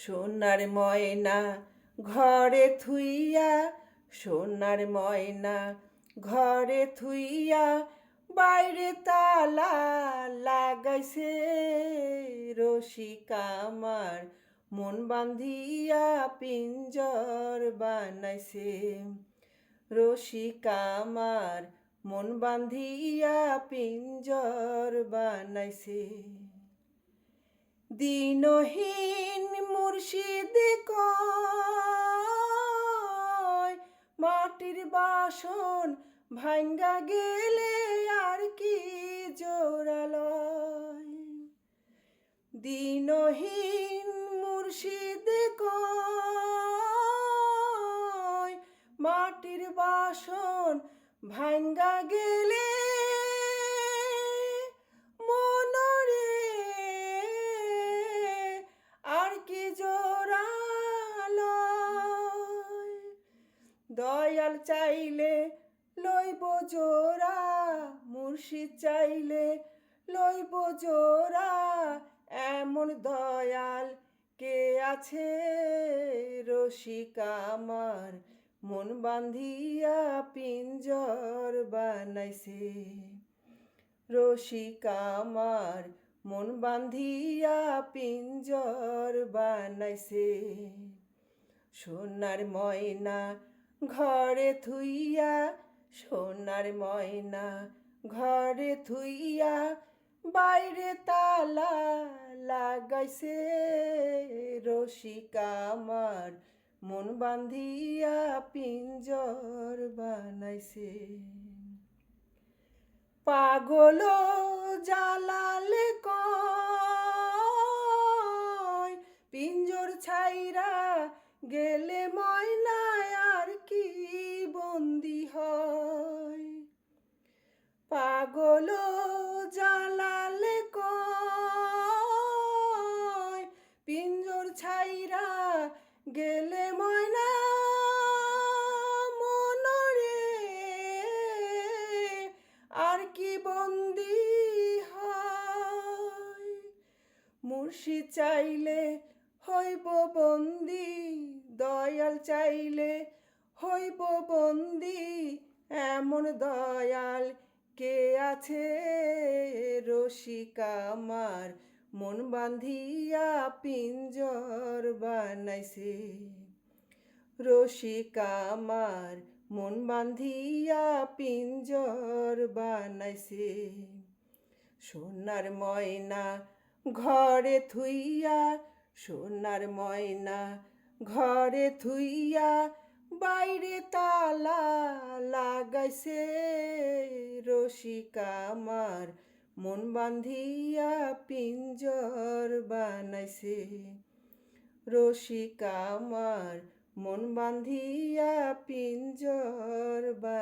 সোনার ময়না ঘরে থুইয়া, সোনার ময়না ঘরে থুইয়া, বাইরে তালা লাগাইছে রসিক আমার, মন বান্ধিয়া পিঞ্জর বানাইছে। রসিক আমার মন বান্ধিয়া পিঞ্জর বানাইছে। দিনহীন মুর্শিদ কয়, মাটির বাসন ভাঙ্গা গেলে আর কি জোড়ালয়। দিনহীন মুর্শিদ কয়, মাটির বাসন ভাঙ্গা গেলে আর কি জোড়ালয়। দয়াল চাইলে লইব জোড়া, মুর্শিদ চাইলে লইব জোড়া, এমন দয়াল কে আছে রসিক আমার, মন বান্ধিয়া পিঞ্জর বানাইছে। রসিক আমার মন বান্ধিয়া পিঞ্জর বানাইছে। সোনার ময়না ঘরে থুইয়া, সোনার ময়না ঘরে থুইয়া, বাইরে তালা লাগাইছে রসিক আমার, মন বান্ধিয়া পিঞ্জর বানাইছে। পাগল জালালে কয়, পিঞ্জর ছাইরা গেলে ময়নায় আর কি বন্দি হয়। পাগল জালালে কয়, পিঞ্জর ছাইরা গেলে ময়না আর কি বন্দি হয়। মুর্শিদ চাইলে হইব বন্দি, দয়াল চাইলে হইব বন্দি, এমন দয়াল কে আছে রসিক আমার, মন বান্ধিয়া পিঞ্জর বানাইছে। রসিক আমার মন বান্ধিয়া পিঞ্জর বানাইছে। সোনার ময়না ঘরে থুইয়া, সোনার ময়না ঘরে থুইয়া, বাইরে তালা লাগাইছে রসিক আমার, মন বান্ধিয়া পিঞ্জর বানাইছে। রসিক আমার মন বান্ধিয়া পিঞ্জর